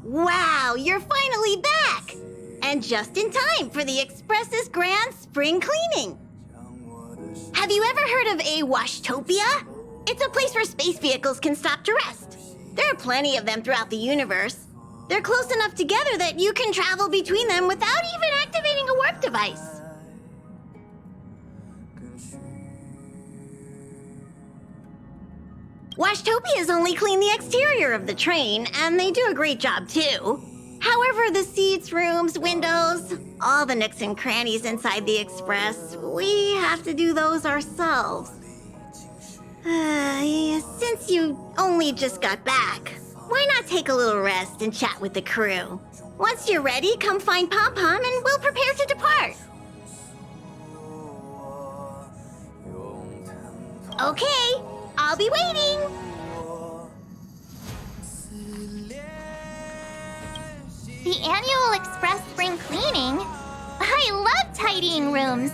Wow, you're finally back! And just in time for the Express's grand spring cleaning. Have you ever heard of a washtopia? It's a place where space vehicles can stop to rest. There are plenty of them throughout the universe. They're close enough together that you can travel between them without even activating a warp device. Washtopias only clean the exterior of the train, and they do a great job too. However, the seats, rooms, windows, all the nooks and crannies inside the Express, we have to do those ourselves. Since you only just got back, why not take a little rest and chat with the crew? Once you're ready, come find Pom Pom and we'll prepare to depart. Okay, I'll be waiting. The annual Express spring cleaning? I love tidying rooms.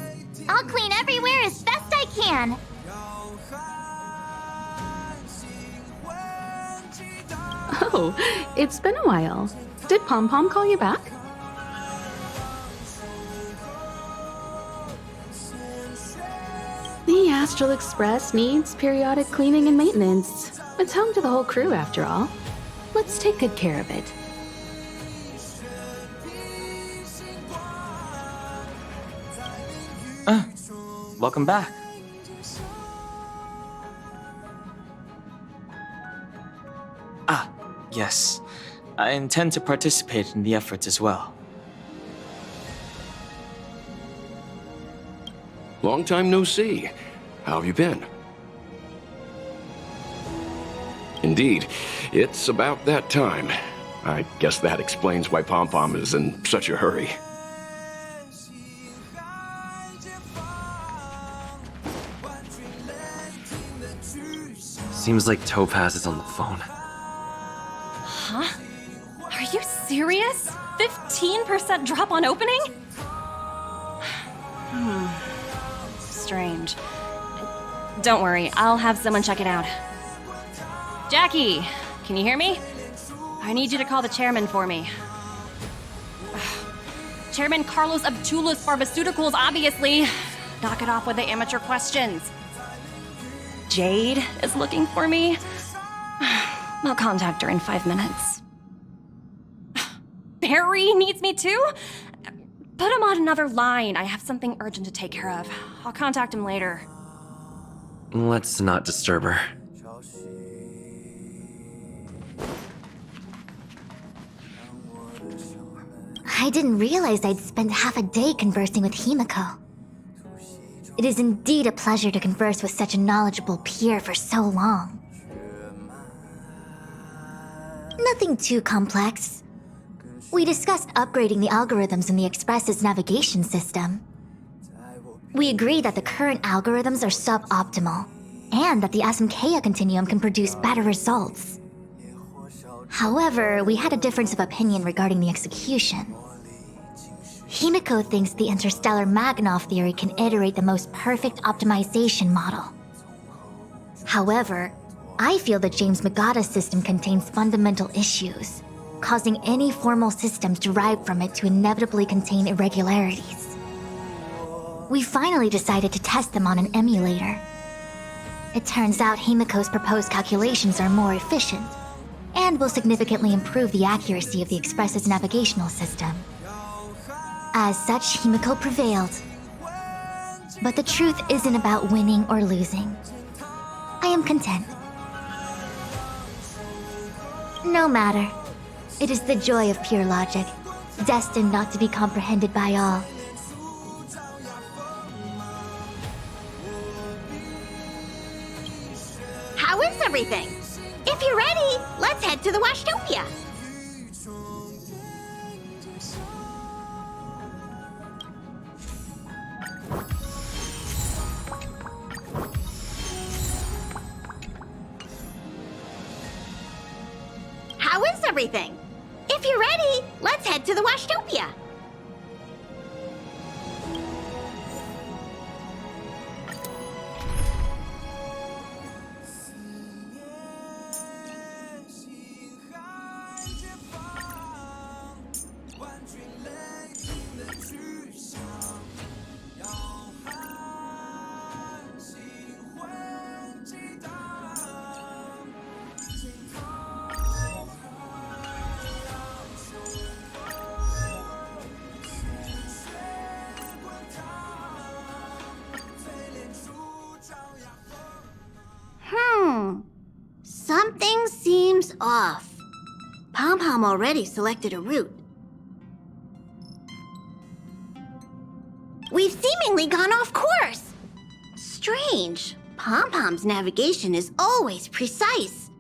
I'll clean everywhere as best I can. Oh, it's been a while. Did Pom Pom call you back? The Astral Express needs periodic cleaning and maintenance. It's home to the whole crew, after all. Let's take good care of it. Welcome back. Yes. I intend to participate in the efforts as well. Long time no see. How have you been? Indeed, it's about that time. I guess that explains why Pom Pom is in such a hurry. Seems like Topaz is on the phone. Huh? Are you serious? 15% drop on opening? Strange. Don't worry, I'll have someone check it out. Jackie, can you hear me? I need you to call the chairman for me. Chairman Carlos Abchulos Pharmaceuticals, obviously. Knock it off with the amateur questions. Jade is looking for me. I'll contact her in 5 minutes. Barry needs me too? Put him on another line. I have something urgent to take care of. I'll contact him later. Let's not disturb her. I didn't realize I'd spent half a day conversing with Himiko. It is indeed a pleasure to converse with such a knowledgeable peer for so long. Nothing too complex. We discussed upgrading the algorithms in the Express's navigation system. We agreed that the current algorithms are suboptimal, and that the Asamkea continuum can produce better results. However, we had a difference of opinion regarding the execution. Himiko thinks the interstellar Magnov theory can iterate the most perfect optimization model. However, I feel that James Magada's system contains fundamental issues, causing any formal systems derived from it to inevitably contain irregularities. We finally decided to test them on an emulator. It turns out Himiko's proposed calculations are more efficient, and will significantly improve the accuracy of the Express's navigational system. As such, Himiko prevailed. But the truth isn't about winning or losing. I am content. No matter. It is the joy of pure logic, destined not to be comprehended by all. How is everything? If you're ready, let's head to the Washtopia. everything. If you're ready, let's head to the Washtopia. Something seems off. Pom-Pom already selected a route. We've seemingly gone off course. Strange. Pom-Pom's navigation is always precise.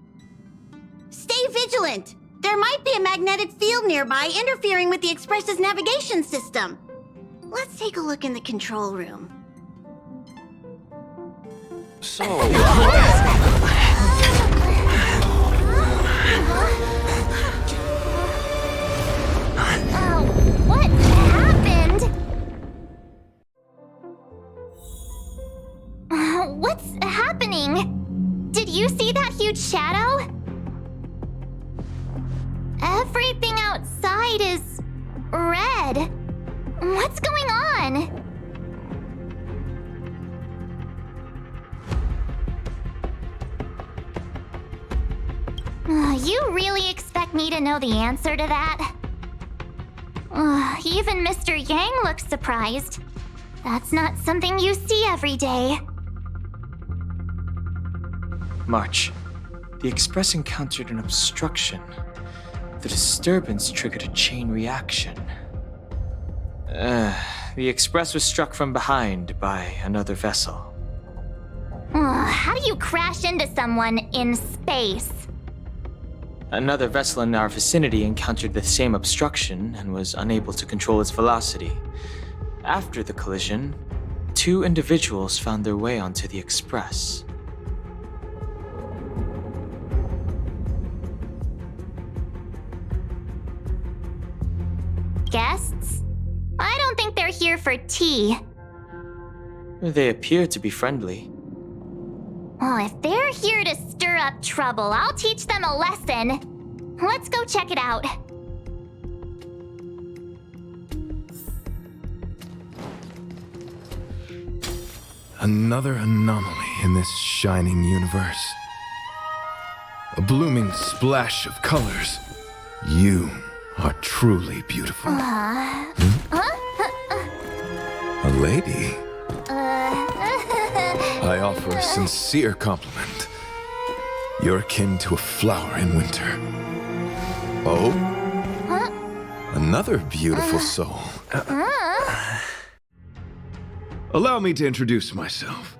Stay vigilant. There might be a magnetic field nearby interfering with the Express's navigation system. Let's take a look in the control room. So... What happened? What's happening? Did you see that huge shadow? Everything outside is red. What's going on? You really expect me to know the answer to that? Even Mr. Yang looks surprised. That's not something you see every day. March. The Express encountered an obstruction. The disturbance triggered a chain reaction. The Express was struck from behind by another vessel. How do you crash into someone in space? Another vessel in our vicinity encountered the same obstruction and was unable to control its velocity. After the collision, 2 individuals found their way onto the Express. Guests? I don't think they're here for tea. They appear to be friendly. Well, if they're here to stir up trouble, I'll teach them a lesson. Let's go check it out. Another anomaly in this shining universe. A blooming splash of colors. You are truly beautiful. A lady? I offer a sincere compliment. You're akin to a flower in winter. Oh? Another beautiful soul. Allow me to introduce myself.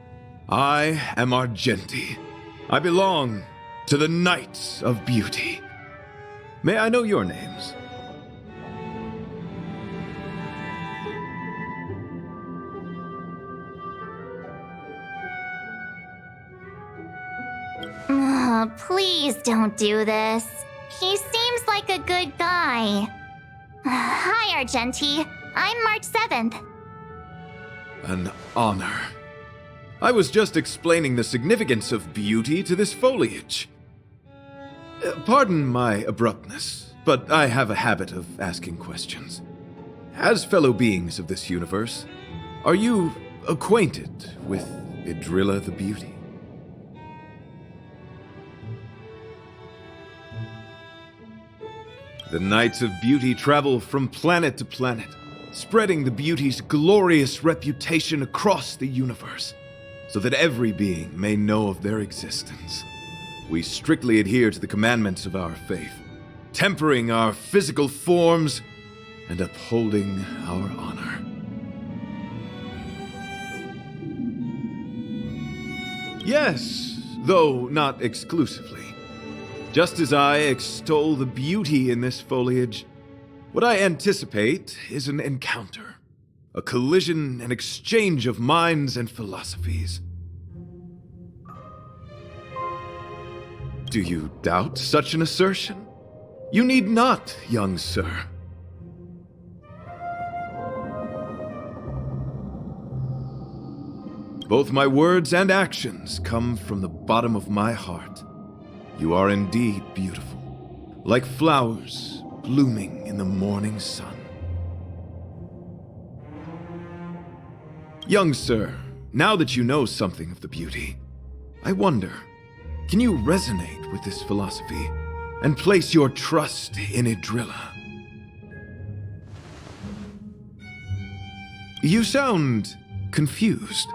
I am Argenti. I belong to the Knights of Beauty. May I know your names? Please don't do this. He seems like a good guy. Hi, Argenti. I'm March 7th. An honor. I was just explaining the significance of beauty to this foliage. Pardon my abruptness, but I have a habit of asking questions. As fellow beings of this universe, are you acquainted with Idrilla the Beauty? The Knights of Beauty travel from planet to planet, spreading the beauty's glorious reputation across the universe, so that every being may know of their existence. We strictly adhere to the commandments of our faith, tempering our physical forms and upholding our honor. Yes, though not exclusively. Just as I extol the beauty in this foliage, what I anticipate is an encounter, a collision and exchange of minds and philosophies. Do you doubt such an assertion? You need not, young sir. Both my words and actions come from the bottom of my heart. You are indeed beautiful, like flowers blooming in the morning sun. Young sir, now that you know something of the beauty, I wonder, can you resonate with this philosophy and place your trust in Idrilla? You sound confused.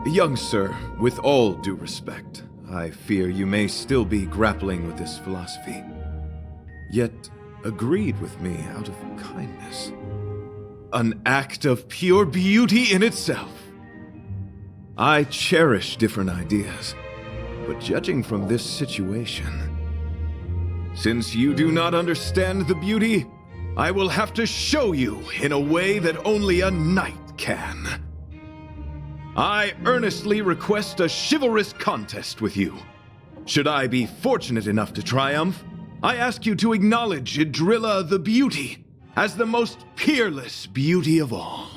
Young sir, with all due respect, I fear you may still be grappling with this philosophy, yet agreed with me out of kindness. An act of pure beauty in itself. I cherish different ideas, but judging from this situation, since you do not understand the beauty, I will have to show you in a way that only a knight can. I earnestly request a chivalrous contest with you. Should I be fortunate enough to triumph, I ask you to acknowledge Idrilla the Beauty as the most peerless beauty of all.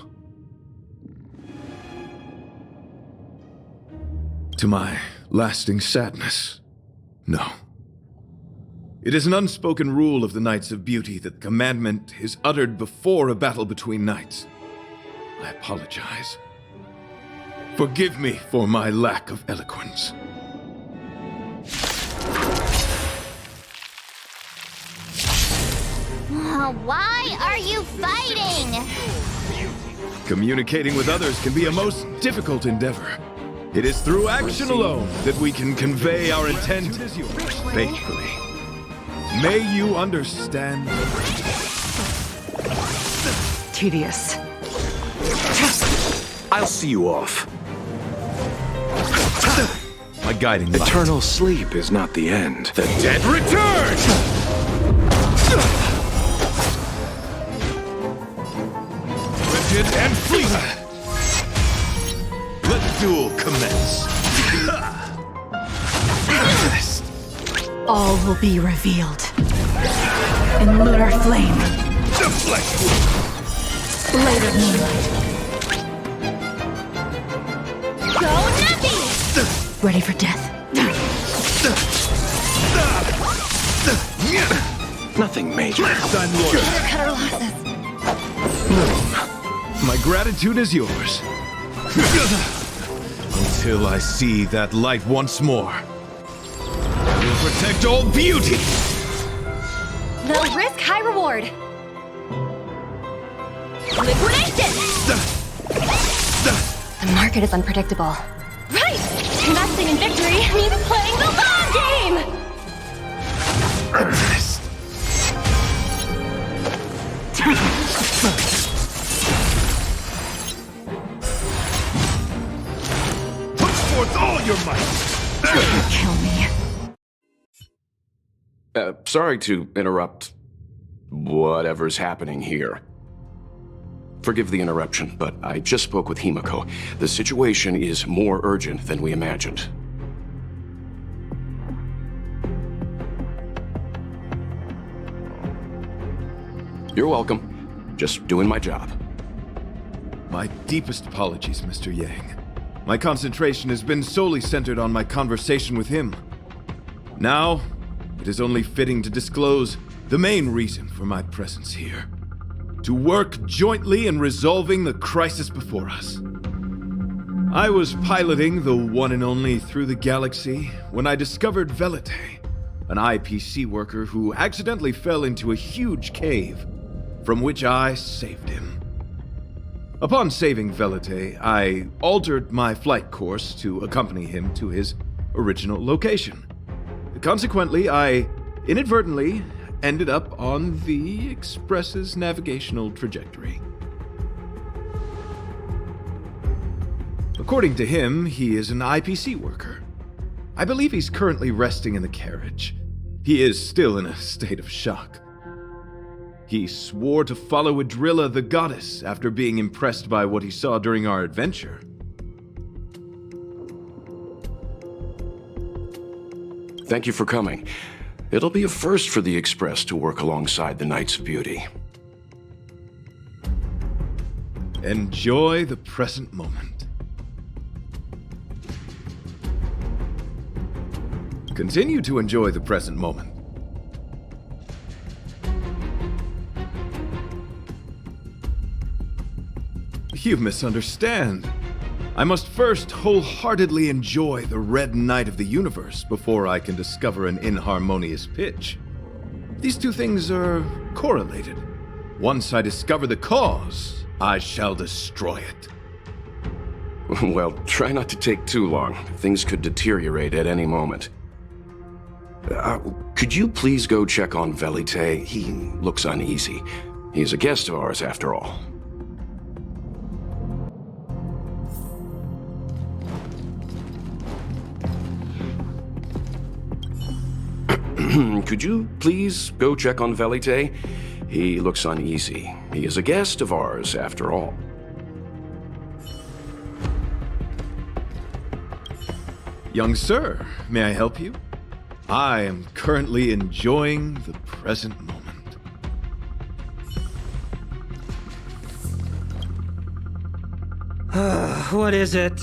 To my lasting sadness, no. It is an unspoken rule of the Knights of Beauty that the commandment is uttered before a battle between knights. I apologize. Forgive me for my lack of eloquence. Why are you fighting? Communicating with others can be a most difficult endeavor. It is through action alone that we can convey our intent faithfully. May you understand. Tedious. I'll see you off. My guiding light. Eternal sleep is not the end. The dead return! Rigid and fleet! Let the duel commence. All will be revealed. In lunar flame. Deflect! Blade of moonlight. Go Nappy! Ready for death. Nothing major. I'm loyal. Cut our losses. My gratitude is yours. Until I see that light once more. I will protect all beauty! Low risk, high reward. Liquidation! The market is unpredictable. Right! Investing in victory means playing the long game! Put forth all your might! Kill me. Sorry to interrupt whatever's happening here. Forgive the interruption, but I just spoke with Himiko. The situation is more urgent than we imagined. You're welcome. Just doing my job. My deepest apologies, Mr. Yang. My concentration has been solely centered on my conversation with him. Now, it is only fitting to disclose the main reason for my presence here. To work jointly in resolving the crisis before us. I was piloting the one and only Through the Galaxy when I discovered Velite, an IPC worker who accidentally fell into a huge cave, from which I saved him. Upon saving Velite, I altered my flight course to accompany him to his original location. Consequently, I inadvertently ended up on the Express's navigational trajectory. According to him, he is an IPC worker. I believe he's currently resting in the carriage. He is still in a state of shock. He swore to follow Idrilla the goddess after being impressed by what he saw during our adventure. Thank you for coming. It'll be a first for the Express to work alongside the Knights of Beauty. Enjoy the present moment. Continue to enjoy the present moment. You misunderstand. I must first wholeheartedly enjoy the red night of the universe before I can discover an inharmonious pitch. These two things are correlated. Once I discover the cause, I shall destroy it. Well, try not to take too long. Things could deteriorate at any moment. Could you please go check on Velite? He looks uneasy. He's a guest of ours, after all. Could you please go check on Velite? He looks uneasy. He is a guest of ours, after all. Young sir, may I help you? I am currently enjoying the present moment. What is it?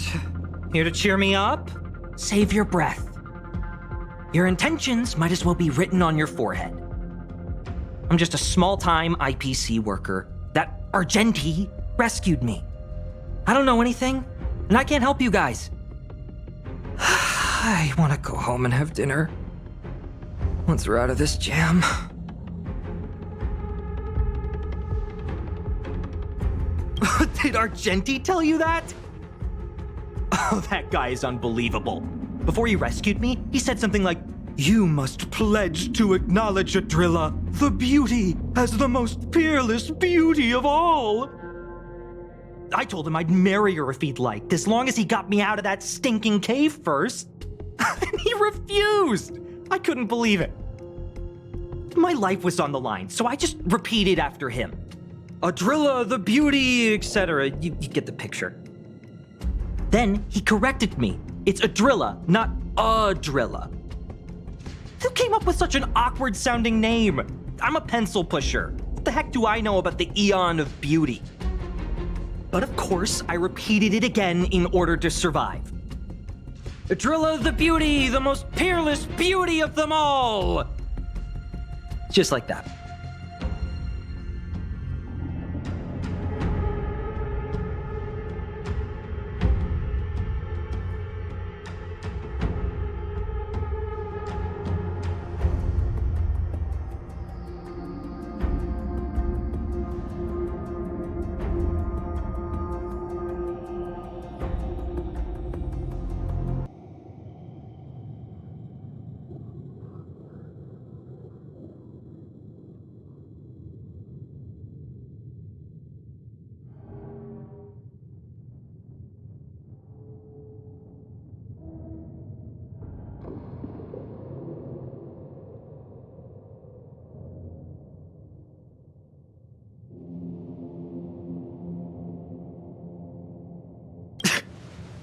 Here to cheer me up? Save your breath. Your intentions might as well be written on your forehead. I'm just a small-time IPC worker. That Argenti rescued me. I don't know anything, and I can't help you guys. I want to go home and have dinner. Once we're out of this jam. Did Argenti tell you that? Oh, that guy is unbelievable. Before he rescued me, he said something like, "You must pledge to acknowledge Adrilla, the beauty, as the most peerless beauty of all." I told him I'd marry her if he'd liked, as long as he got me out of that stinking cave first. And he refused. I couldn't believe it. My life was on the line, so I just repeated after him. Adrilla, the beauty, etc. You get the picture. Then he corrected me. It's Adrilla, not Adrilla. Who came up with such an awkward-sounding name? I'm a pencil pusher. What the heck do I know about the Eon of Beauty? But of course, I repeated it again in order to survive. Adrilla the beauty, the most peerless beauty of them all! Just like that.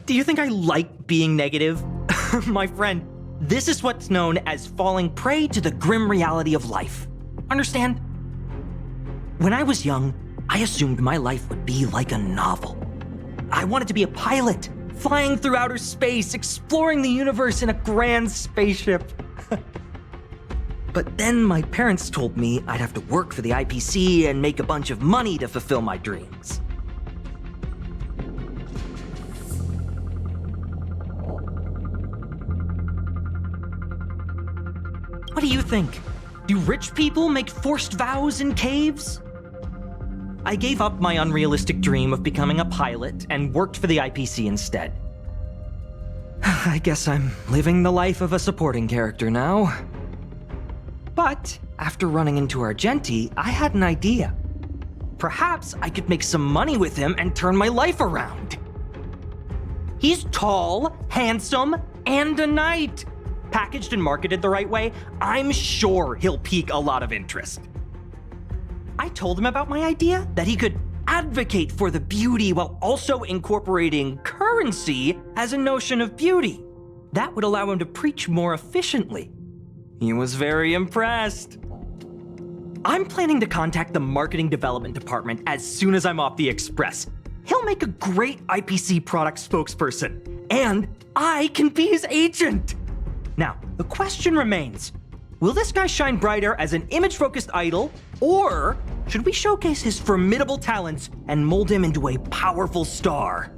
Do you think I like being negative? My friend, this is what's known as falling prey to the grim reality of life. Understand? When I was young, I assumed my life would be like a novel. I wanted to be a pilot, flying through outer space, exploring the universe in a grand spaceship. But then my parents told me I'd have to work for the IPC and make a bunch of money to fulfill my dreams. What do you think? Do rich people make forced vows in caves? I gave up my unrealistic dream of becoming a pilot and worked for the IPC instead. I guess I'm living the life of a supporting character now. But after running into Argenti, I had an idea. Perhaps I could make some money with him and turn my life around. He's tall, handsome, and a knight. Packaged and marketed the right way, I'm sure he'll pique a lot of interest. I told him about my idea, that he could advocate for the beauty while also incorporating currency as a notion of beauty. That would allow him to preach more efficiently. He was very impressed. I'm planning to contact the marketing development department as soon as I'm off the express. He'll make a great IPC product spokesperson, and I can be his agent. Now, the question remains, will this guy shine brighter as an image-focused idol, or should we showcase his formidable talents and mold him into a powerful star?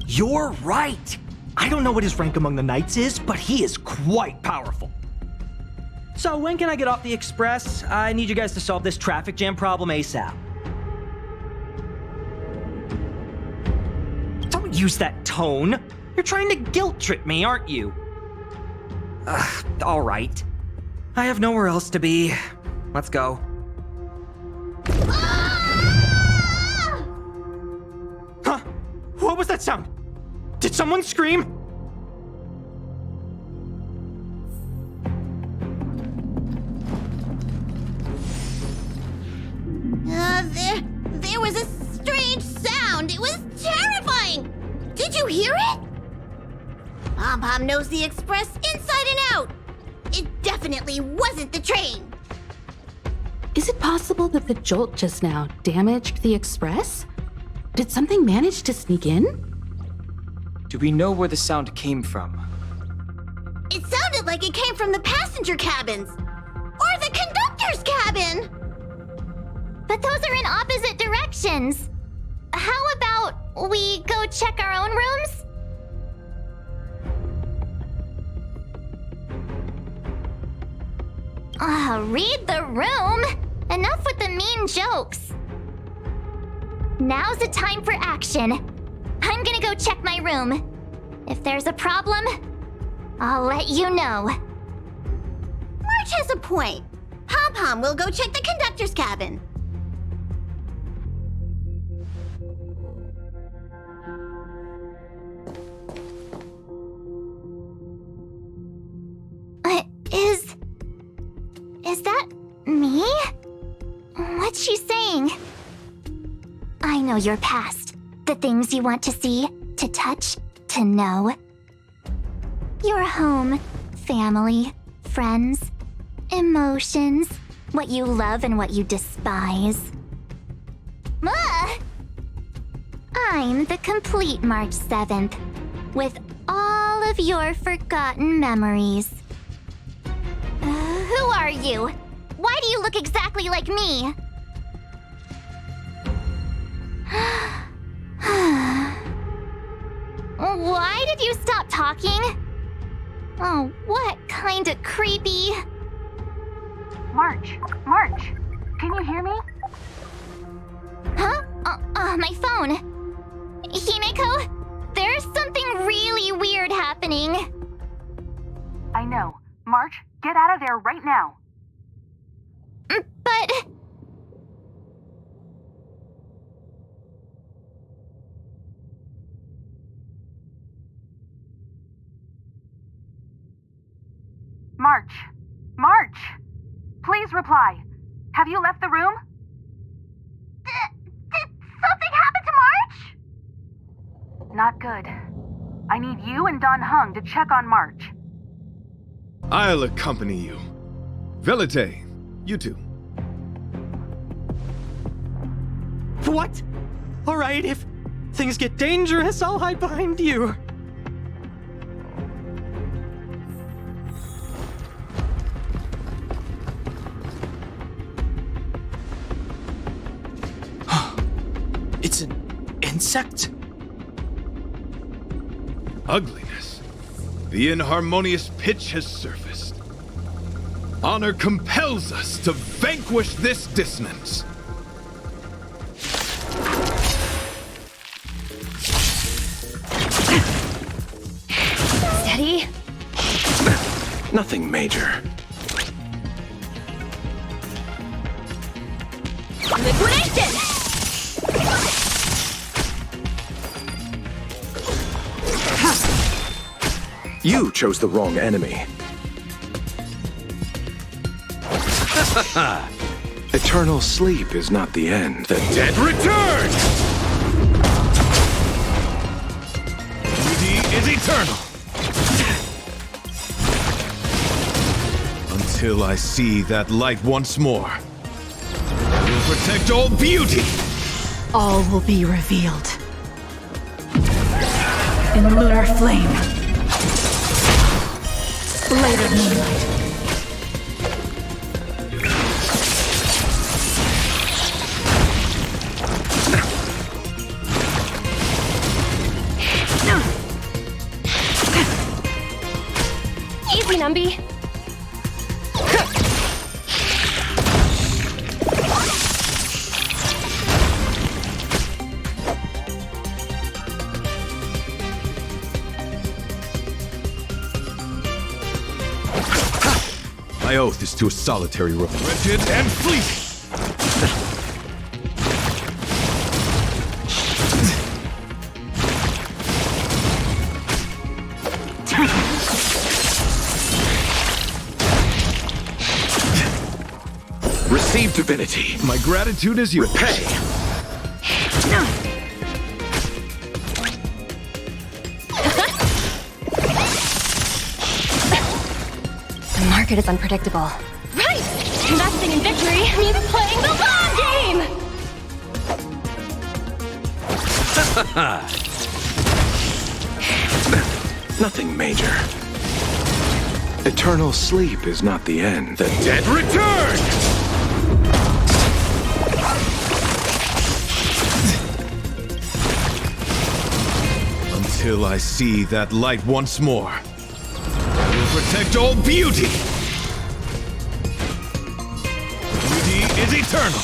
You're right! I don't know what his rank among the knights is, but he is quite powerful. So when can I get off the express? I need you guys to solve this traffic jam problem ASAP. Don't use that tone. You're trying to guilt trip me, aren't you? All right. I have nowhere else to be. Let's go. Huh? What was that sound? Did someone scream? There was a strange sound. It was terrifying. Did you hear it? Pom-Pom knows the express inside and out. It definitely wasn't the train. Is it possible that the jolt just now damaged the express? Did something manage to sneak in? Do we know where the sound came from? It sounded like it came from the passenger cabins. Or the conductor's cabin. But those are in opposite directions. How about we go check our own rooms? Read the room. Enough with the mean jokes. Now's the time for action. I'm gonna go check my room. If there's a problem, I'll let you know. March has a point. Pom-Pom will go check the conductor's cabin. Is that me? What's she saying? I know your past. The things you want to see, to touch, to know. Your home, family, friends, emotions, what you love and what you despise. I'm the complete March 7th, with all of your forgotten memories. Who are you? Why do you look exactly like me? Why did you stop talking? Oh, what kind of creepy... March, can you hear me? Huh? My phone. Himeko, there's something really weird happening. I know. March, get out of there right now. But... March! Please reply. Have you left the room? Did something happen to March? Not good. I need you and Don Hung to check on March. I'll accompany you. Velite, you too. What? All right, if things get dangerous, I'll hide behind you. It's an insect? Ugliness. The inharmonious pitch has surfaced. Honor compels us to vanquish this dissonance. Steady. Nothing major. Liquidation! You chose the wrong enemy. Eternal sleep is not the end. The dead return! Duty is Until I see that light once more. I will protect all beauty! All will be revealed. In lunar flame. Light of moonlight. Easy, Numby. My oath is to a solitary road. Wretched and fleeting! Receive divinity. My gratitude is yours. Repay. The market is unpredictable. Right! Investing in victory means playing the long game! Nothing major. Eternal sleep is not the end. The dead return! Until I see that light once more. I will protect all beauty! Beauty is eternal!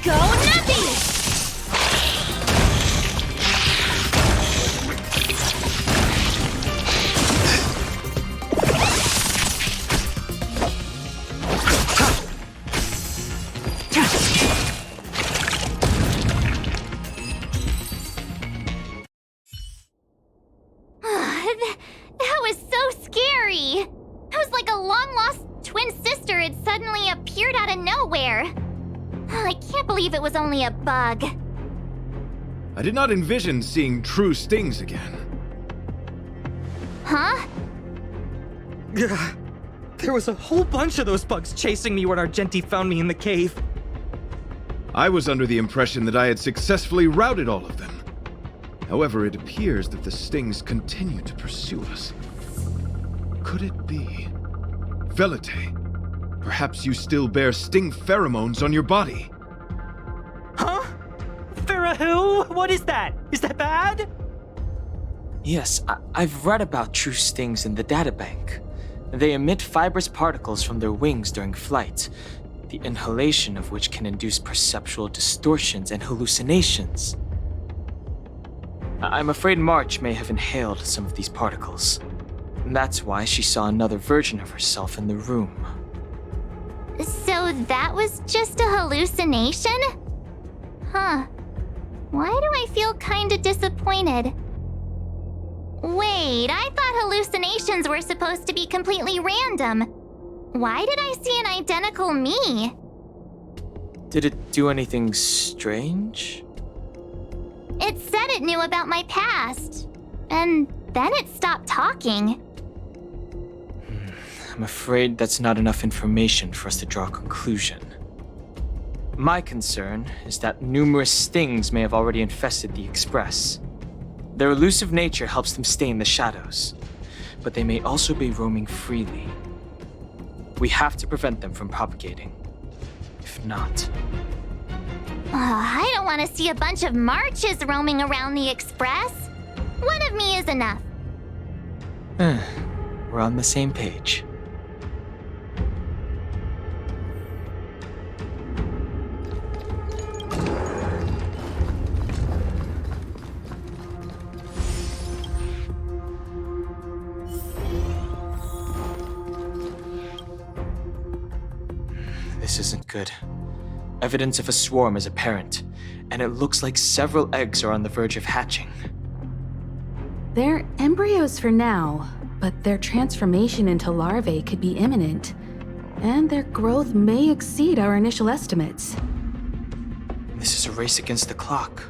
Go Nuppy! That was so scary! It was like a long-lost twin sister had suddenly appeared out of nowhere. I can't believe it was only a bug. I did not envision seeing true stings again. Huh? There was a whole bunch of those bugs chasing me when Argenti found me in the cave. I was under the impression that I had successfully routed all of them. However, it appears that the stings continue to pursue us. Could it be? Velite, perhaps you still bear sting pheromones on your body. Huh? Farah, what is that? Is that bad? Yes, I've read about true stings in the databank. They emit fibrous particles from their wings during flight, the inhalation of which can induce perceptual distortions and hallucinations. I'm afraid March may have inhaled some of these particles. That's why she saw another version of herself in the room. So that was just a hallucination? Huh. Why do I feel kinda disappointed? Wait, I thought hallucinations were supposed to be completely random. Why did I see an identical me? Did it do anything strange? It said it knew about my past. And then it stopped talking. I'm afraid that's not enough information for us to draw a conclusion. My concern is that numerous stings may have already infested the Express. Their elusive nature helps them stay in the shadows, but they may also be roaming freely. We have to prevent them from propagating. If not... I don't want to see a bunch of marches roaming around the Express. One of me is enough. We're on the same page. This isn't good. Evidence of a swarm is apparent, and it looks like several eggs are on the verge of hatching. They're embryos for now, but their transformation into larvae could be imminent, and their growth may exceed our initial estimates. This is a race against the clock.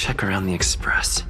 check around the Express.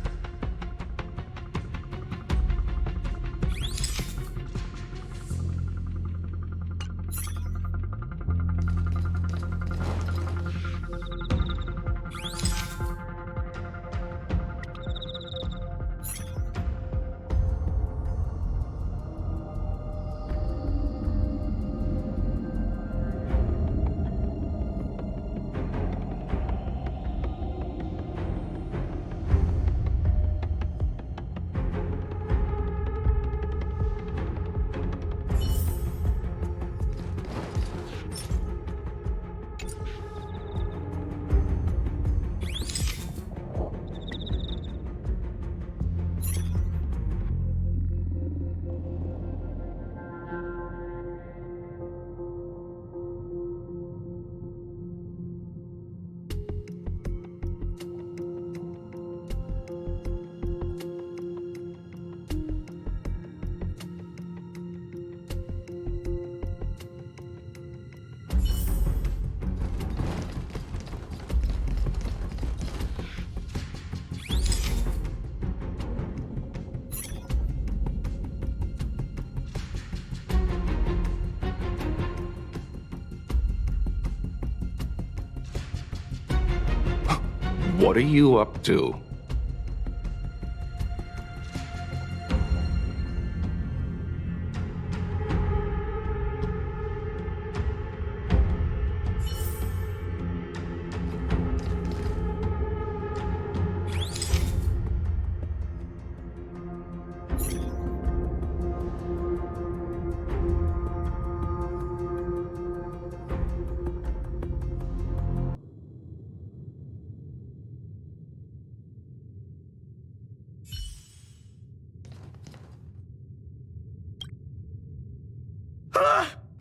What are you up to?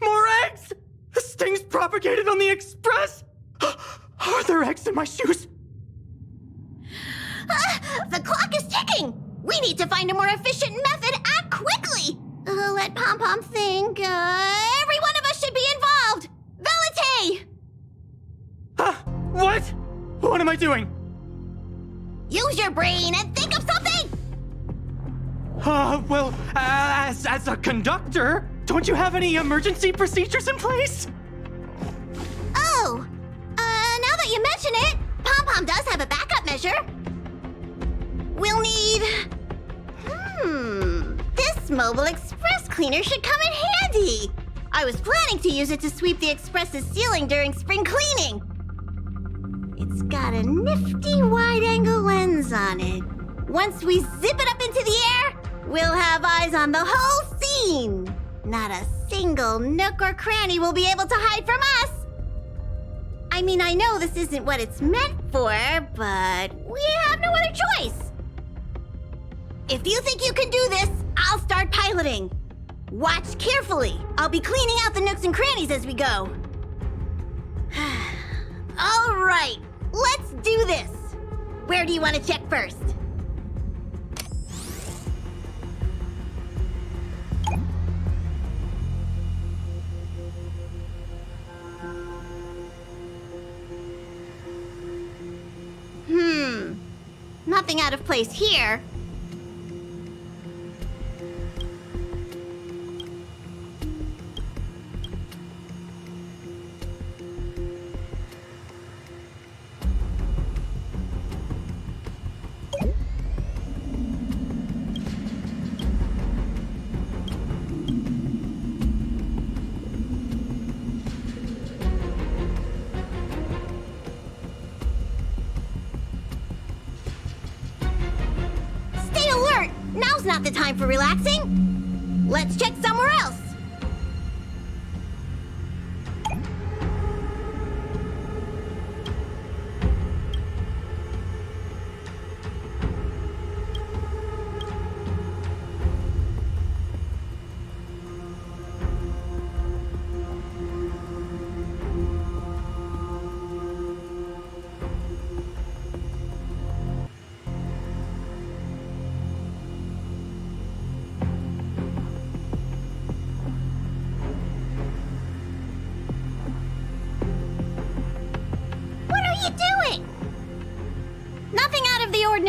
More eggs! This thing's propagated on the Express! Are there eggs in my shoes? The clock is ticking! We need to find a more efficient method. Act quickly! Let Pom Pom think. Every one of us should be involved! Velite! What? What am I doing? Use your brain and think of something! Well, as a conductor, don't you have any emergency procedures in place? Oh! Now that you mention it, Pom Pom does have a backup measure. We'll need... This mobile express cleaner should come in handy. I was planning to use it to sweep the express's ceiling during spring cleaning. It's got a nifty wide-angle lens on it. Once we zip it up into the air, we'll have eyes on the whole scene. Not a single nook or cranny will be able to hide from us. I mean, I know this isn't what it's meant for, but we have no other choice. If you think you can do this, I'll start piloting. Watch carefully. I'll be cleaning out the nooks and crannies as we go. All right, let's do this. Where do you want to check first? Nothing out of place here. Now's not the time for relaxing. Let's check somewhere else.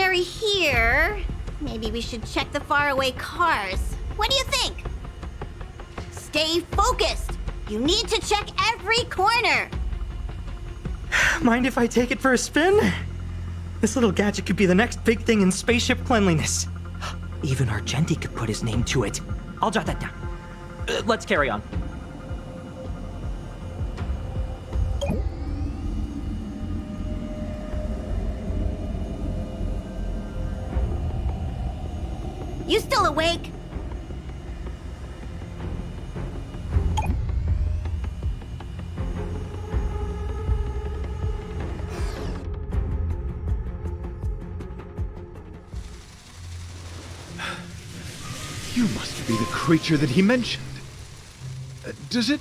sanctuary here, maybe we should check the faraway cars. What do you think? Stay focused. You need to check every corner. Mind if I take it for a spin? This little gadget could be the next big thing in spaceship cleanliness. Even Argenti could put his name to it. I'll jot that down. Let's carry on. You still awake? You must be the creature that he mentioned. Does it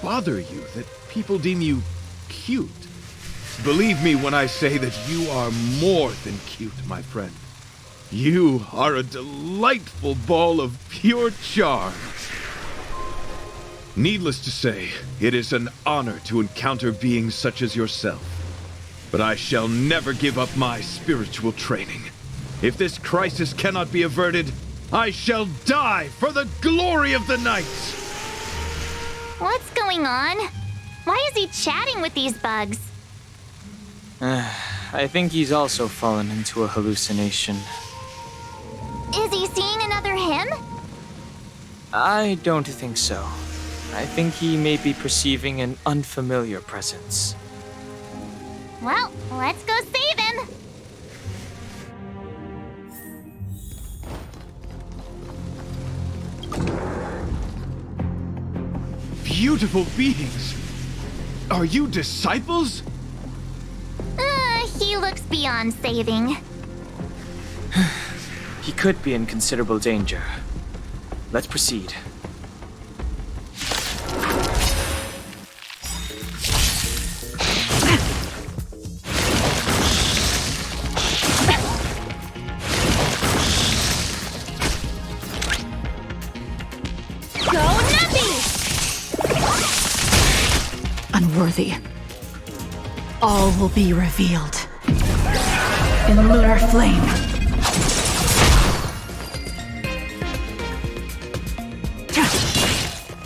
bother you that people deem you cute? Believe me when I say that you are more than cute, my friend. You are a delightful ball of pure charm. Needless to say, it is an honor to encounter beings such as yourself. But I shall never give up my spiritual training. If this crisis cannot be averted, I shall die for the glory of the night! What's going on? Why is he chatting with these bugs? I think he's also fallen into a hallucination. Is he seeing another him? I don't think so. I think he may be perceiving an unfamiliar presence. Well, let's go save him! Beautiful beings! Are you disciples? He looks beyond saving. He could be in considerable danger. Let's proceed. Unworthy. All will be revealed. In lunar flame.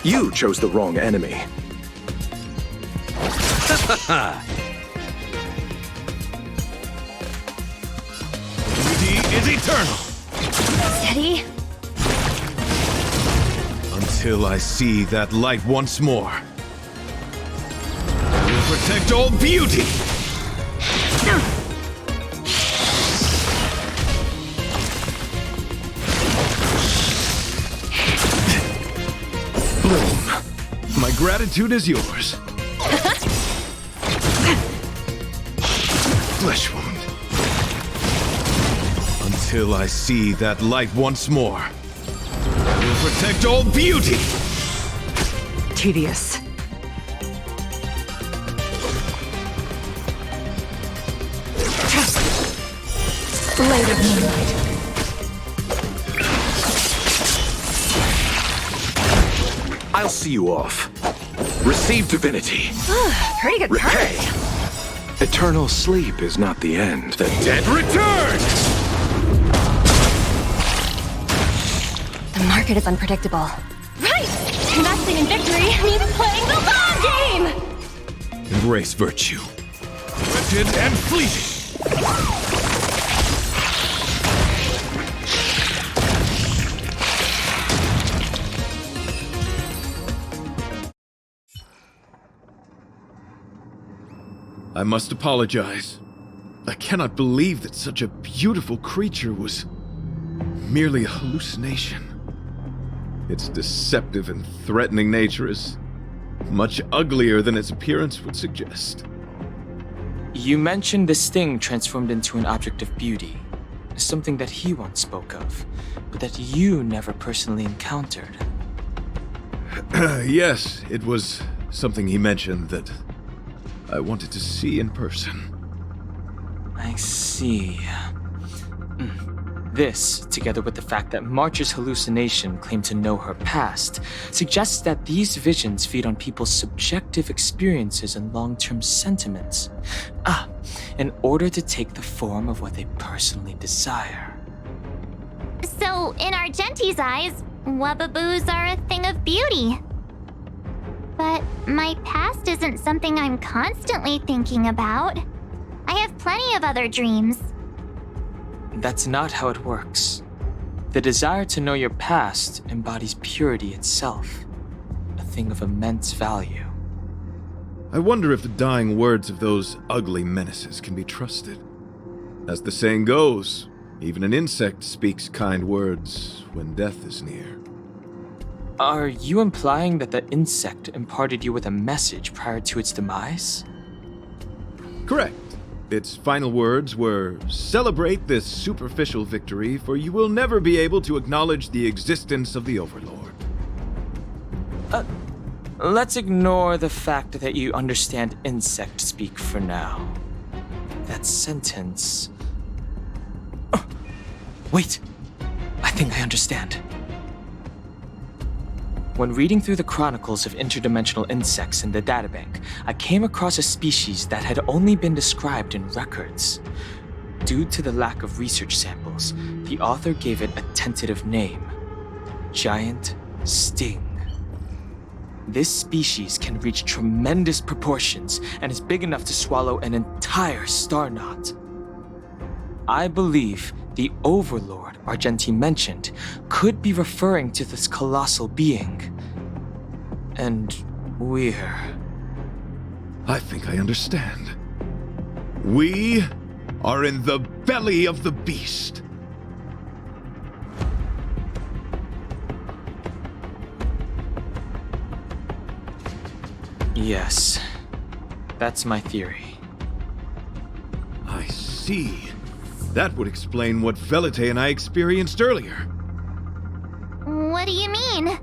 You chose the wrong enemy. Beauty is eternal. Steady. Until I see that light once more. I will protect all beauty. Bloom, my gratitude is yours. Flesh wound. Until I see that light once more. I will protect all beauty. Tedious. Blade of moonlight. I'll see you off. Receive divinity. Pretty good Repay. Eternal sleep is not the end. The dead return! The market is unpredictable. Right! Investing in victory means playing the long game! Embrace virtue. Wretched and fleeting. I must apologize. I cannot believe that such a beautiful creature was merely a hallucination. Its deceptive and threatening nature is much uglier than its appearance would suggest. You mentioned this thing transformed into an object of beauty, something that he once spoke of, but that you never personally encountered. Yes, it was something he mentioned that I wanted to see in person. I see. This, together with the fact that March's hallucination claimed to know her past, suggests that these visions feed on people's subjective experiences and long-term sentiments. in order to take the form of what they personally desire. So, in Argenti's eyes, wubbaboos are a thing of beauty. But my past isn't something I'm constantly thinking about. I have plenty of other dreams. That's not how it works. The desire to know your past embodies purity itself, a thing of immense value. I wonder if the dying words of those ugly menaces can be trusted. As the saying goes, even an insect speaks kind words when death is near. Are you implying that the insect imparted you with a message prior to its demise? Correct. Its final words were, "Celebrate this superficial victory, for you will never be able to acknowledge the existence of the Overlord." Let's ignore the fact that you understand insect speak for now. That sentence... Wait! I think I understand. When reading through the chronicles of interdimensional insects in the databank, I came across a species that had only been described in records. Due to the lack of research samples, the author gave it a tentative name: Giant Sting. This species can reach tremendous proportions and is big enough to swallow an entire star knot. I believe the Overlord Argenti mentioned could be referring to this colossal being. And we're... I think I understand. We are in the belly of the beast. Yes, that's my theory. I see. That would explain what Velite and I experienced earlier. What do you mean?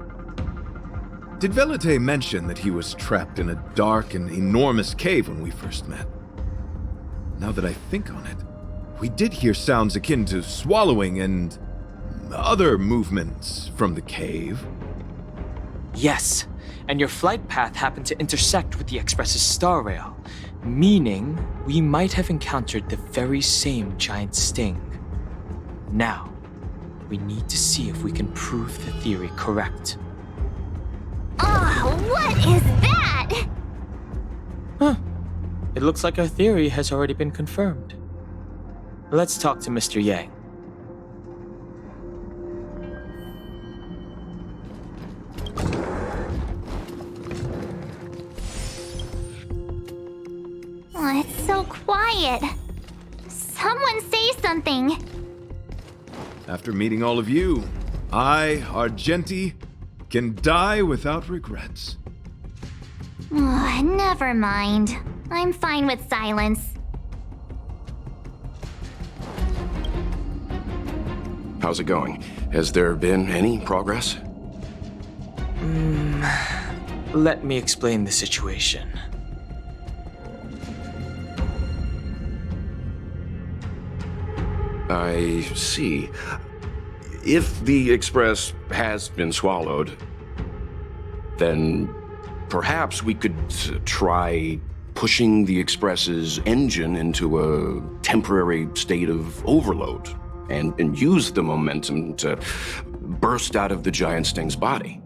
Did Velite mention that he was trapped in a dark and enormous cave when we first met? Now that I think on it, we did hear sounds akin to swallowing and other movements from the cave. Yes, and your flight path happened to intersect with the Express's star rail, meaning we might have encountered the very same giant sting. Now, we need to see if we can prove the theory correct. Oh, what is that? Huh. It looks like our theory has already been confirmed. Let's talk to Mr. Yang. Oh, it's so quiet. Someone say something. After meeting all of you, I, Argenti, can die without regrets. Oh, never mind. I'm fine with silence. How's it going? Has there been any progress? Let me explain the situation. I see. If the Express has been swallowed, then perhaps we could try pushing the Express's engine into a temporary state of overload and use the momentum to burst out of the giant sting's body.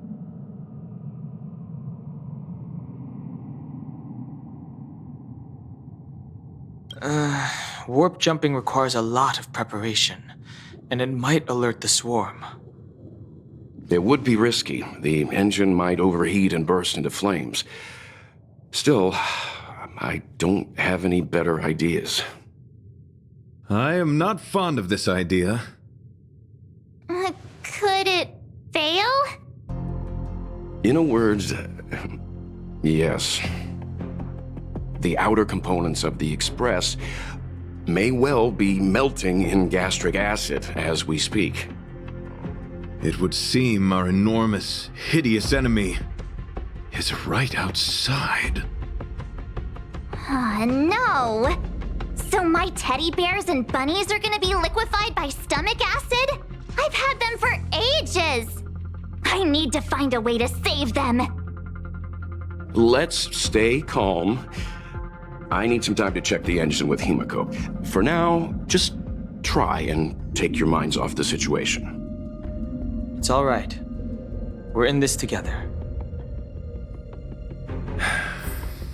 Warp jumping requires a lot of preparation, and it might alert the swarm. It would be risky. The engine might overheat and burst into flames. Still, I don't have any better ideas. I am not fond of this idea. Could it fail? In a word, yes. The outer components of the Express may well be melting in gastric acid as we speak. It would seem our enormous, hideous enemy is right outside. Oh, no! So my teddy bears and bunnies are gonna be liquefied by stomach acid? I've had them for ages! I need to find a way to save them. Let's stay calm I need some time to check the engine with Himiko. For now, just try and take your minds off the situation. It's all right. We're in this together.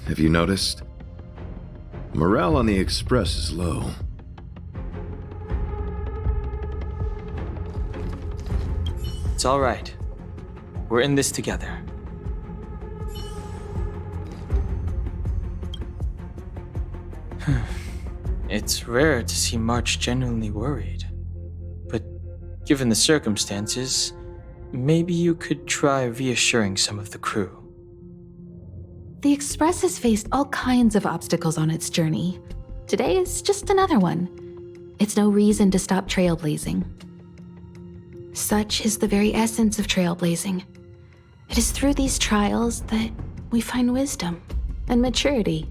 Have you noticed? Morale on the Express is low. It's all right. We're in this together. It's rare to see March genuinely worried. But given the circumstances, maybe you could try reassuring some of the crew. The Express has faced all kinds of obstacles on its journey. Today is just another one. It's no reason to stop trailblazing. Such is the very essence of trailblazing. It is through these trials that we find wisdom and maturity.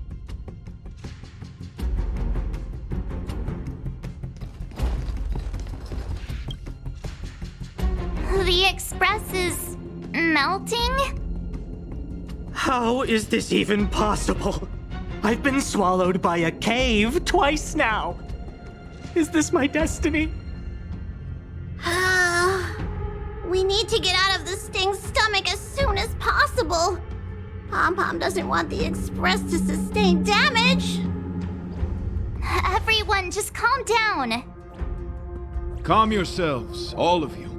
The Express is melting? How is this even possible? I've been swallowed by a cave twice now. Is this my destiny? We need to get out of this thing's stomach as soon as possible. Pom-Pom doesn't want the Express to sustain damage. Everyone, just calm down. Calm yourselves, all of you.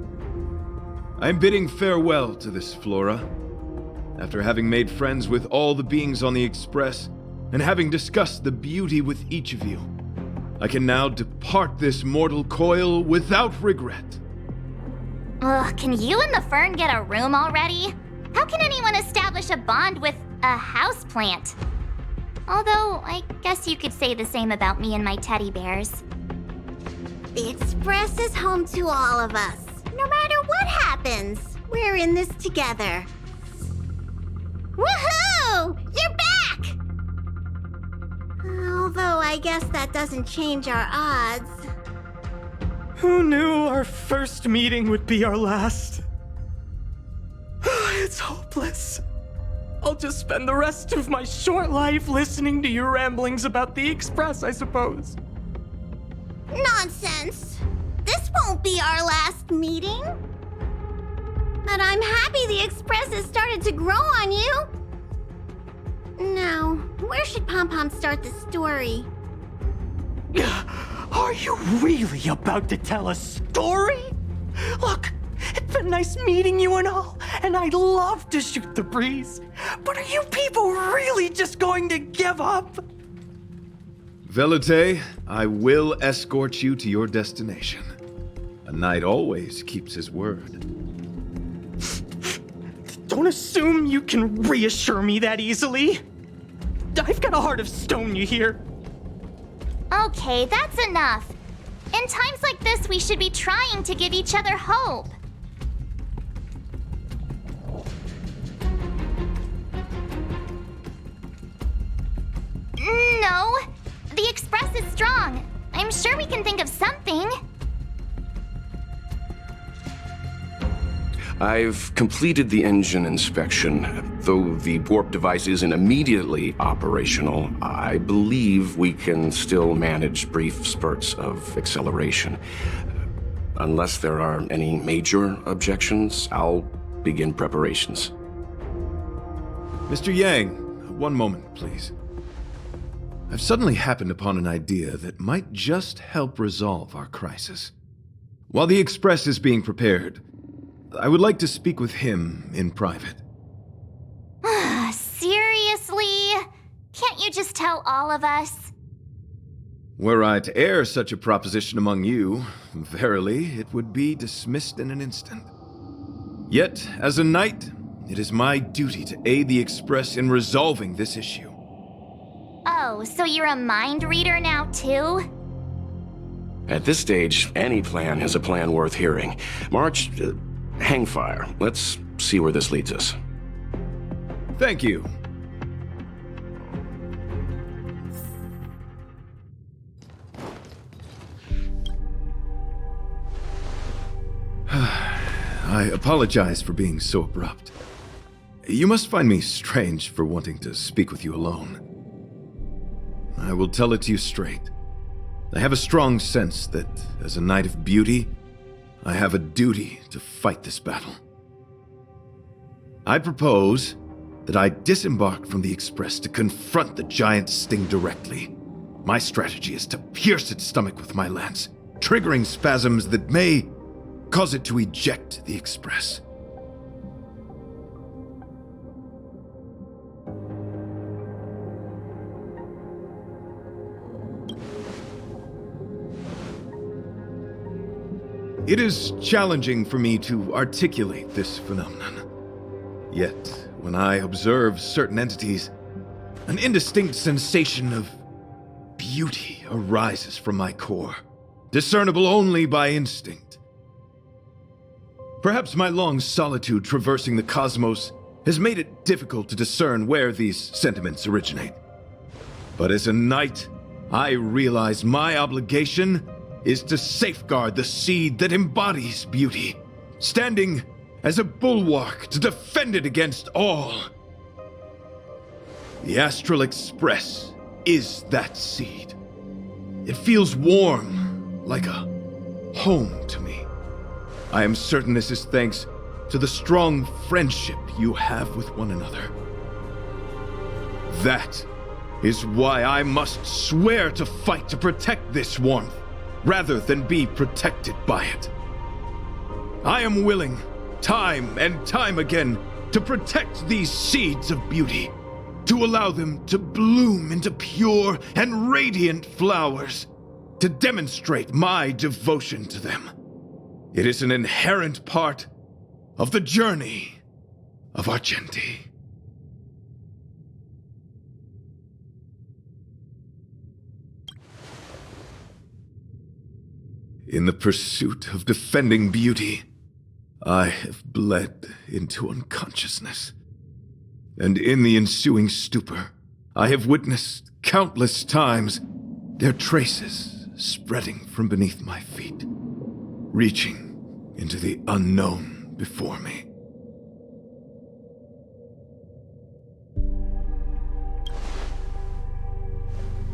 I'm bidding farewell to this Flora. After having made friends with all the beings on the Express, and having discussed the beauty with each of you, I can now depart this mortal coil without regret. Ugh, can you and the Fern get a room already? How can anyone establish a bond with a houseplant? Although, I guess you could say the same about me and my teddy bears. The Express is home to all of us. No matter what happens, we're in this together. Woohoo! You're back! Although I guess that doesn't change our odds. Who knew our first meeting would be our last? It's hopeless. I'll just spend the rest of my short life listening to your ramblings about the Express, I suppose. Nonsense. This won't be our last meeting. But I'm happy the Express has started to grow on you. Now, where should Pom-Pom start the story? Are you really about to tell a story? Look, it's been nice meeting you and all, and I'd love to shoot the breeze. But are you people really just going to give up? Velute, I will escort you to your destination. A knight always keeps his word. Don't assume you can reassure me that easily. I've got a heart of stone, you hear? Okay, that's enough. In times like this, we should be trying to give each other hope. No, the Express is strong. I'm sure we can think of something. I've completed the engine inspection. Though the warp device isn't immediately operational, I believe we can still manage brief spurts of acceleration. Unless there are any major objections, I'll begin preparations. Mr. Yang, one moment, please. I've suddenly happened upon an idea that might just help resolve our crisis. While the Express is being prepared, I would like to speak with him in private. Seriously? Can't you just tell all of us? Were I to air such a proposition among you, verily, it would be dismissed in an instant. Yet, as a knight, it is my duty to aid the Express in resolving this issue. Oh, so you're a mind reader now, too? At this stage, any plan is a plan worth hearing. March, hang fire. Let's see where this leads us. Thank you. I apologize for being so abrupt. You must find me strange for wanting to speak with you alone. I will tell it to you straight. I have a strong sense that, as a knight of beauty, I have a duty to fight this battle. I propose that I disembark from the Express to confront the giant sting directly. My strategy is to pierce its stomach with my lance, triggering spasms that may cause it to eject the Express. It is challenging for me to articulate this phenomenon. Yet, when I observe certain entities, an indistinct sensation of beauty arises from my core, discernible only by instinct. Perhaps my long solitude traversing the cosmos has made it difficult to discern where these sentiments originate. But as a knight, I realize my obligation is to safeguard the seed that embodies beauty, standing as a bulwark to defend it against all. The Astral Express is that seed. It feels warm, like a home to me. I am certain this is thanks to the strong friendship you have with one another. That is why I must swear to fight to protect this warmth, rather than be protected by it. I am willing, time and time again, to protect these seeds of beauty, to allow them to bloom into pure and radiant flowers, to demonstrate my devotion to them. It is an inherent part of the journey of Argenti. In the pursuit of defending beauty, I have bled into unconsciousness. And in the ensuing stupor, I have witnessed countless times their traces spreading from beneath my feet, reaching into the unknown before me.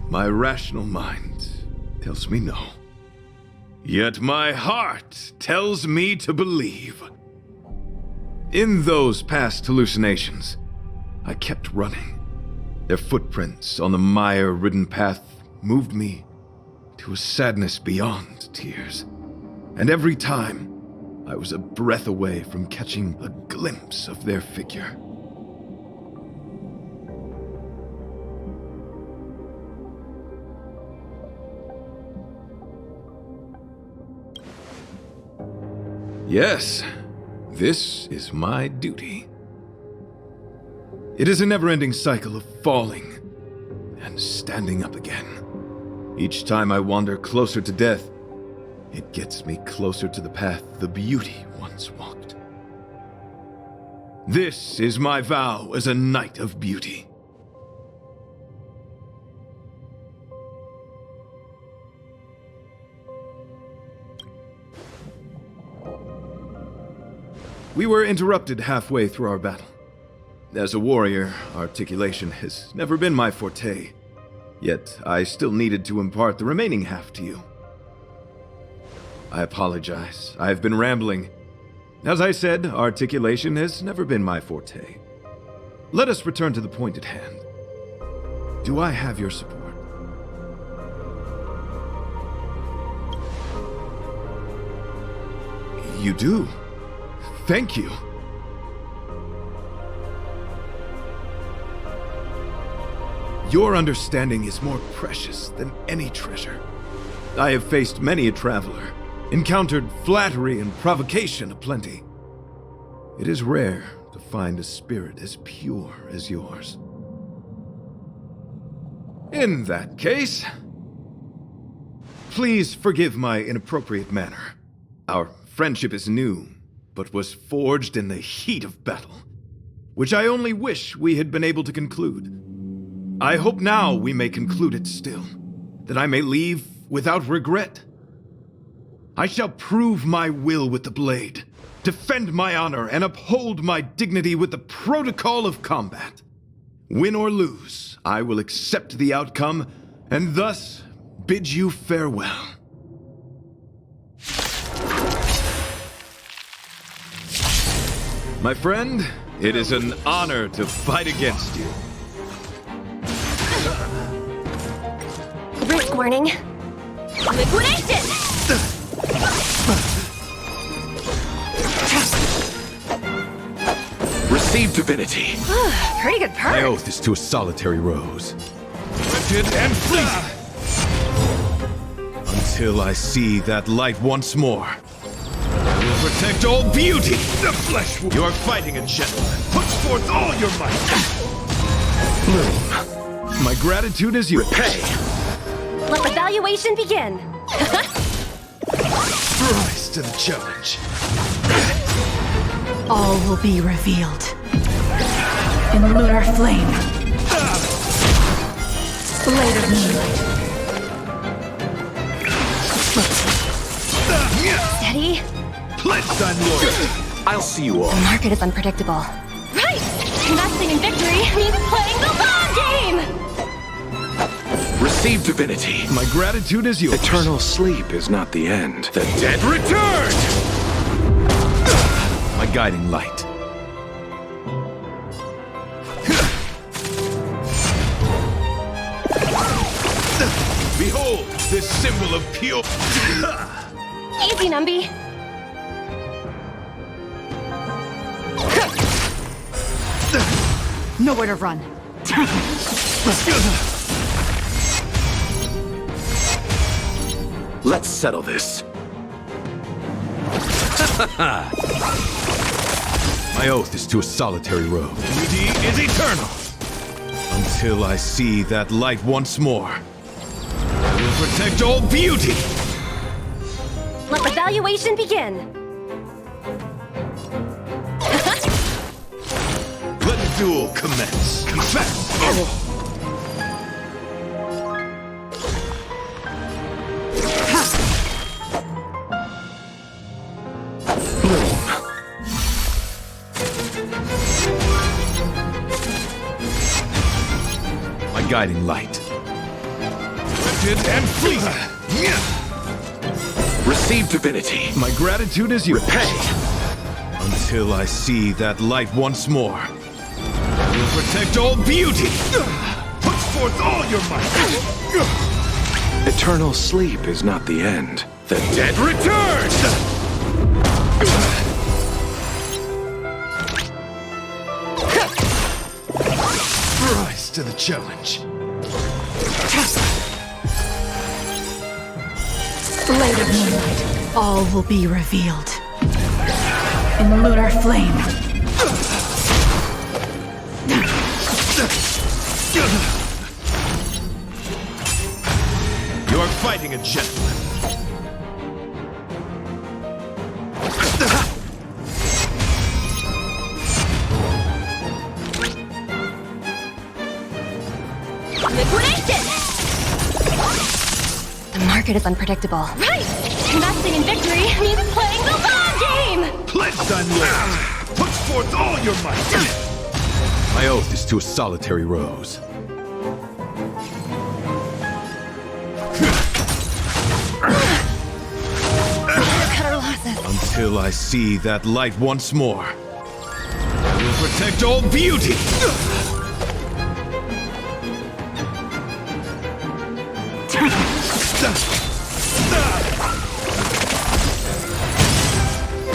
My rational mind tells me no. Yet my heart tells me to believe. In those past hallucinations, I kept running. Their footprints on the mire-ridden path moved me to a sadness beyond tears. And every time, I was a breath away from catching a glimpse of their figure. Yes, this is my duty. It is a never-ending cycle of falling and standing up again. Each time I wander closer to death, it gets me closer to the path the beauty once walked. This is my vow as a knight of beauty. We were interrupted halfway through our battle. As a warrior, articulation has never been my forte, yet I still needed to impart the remaining half to you. I apologize. I have been rambling. As I said, articulation has never been my forte. Let us return to the point at hand. Do I have your support? You do. Thank you. Your understanding is more precious than any treasure. I have faced many a traveler, encountered flattery and provocation aplenty. It is rare to find a spirit as pure as yours. In that case, please forgive my inappropriate manner. Our friendship is new, but was forged in the heat of battle, which I only wish we had been able to conclude. I hope now we may conclude it still, that I may leave without regret. I shall prove my will with the blade, defend my honor, and uphold my dignity with the protocol of combat. Win or lose, I will accept the outcome and thus bid you farewell. My friend, it is an honor to fight against you. Risk warning. Liquidation! Receive divinity. Pretty good perk. My oath is to a solitary rose. Wretched and fleeting. Until I see that light once more. I will protect all beauty. The flesh will... You are fighting a gentleman. Put forth all your might. Bloom. My gratitude is yours. Repay. Let the valuation begin. Rise to the challenge. All will be revealed. In lunar flame. Blade of moonlight. Steady. Pledge thy loyalty. I'll see you all. The market is unpredictable. Right! Investing in victory means playing the long game! Receive divinity. My gratitude is yours. Eternal sleep is not the end. The dead return! My guiding light. Behold, this symbol of pure... Easy, Numby. Nowhere to run. Let's settle this. My oath is to a solitary road. Beauty is eternal. Until I see that light once more. I will protect all beauty. Let the valuation begin. Let the duel commence. Confess. My guiding light. Wretched and fleeting. Receive divinity. My gratitude is yours. Repay. Until I see that light once more. I will protect all beauty. Put forth all your might. Eternal sleep is not the end. The dead return! Rise to the challenge. Blade of moonlight. All will be revealed. In lunar flame. You are fighting a gentleman. Liquidation! The market is unpredictable. Right! Investing in victory means playing the long game! Pledge thy loyalty. Put forth all your might. My oath is to a solitary rose. Cut our losses. Until I see that light once more. I will protect all beauty.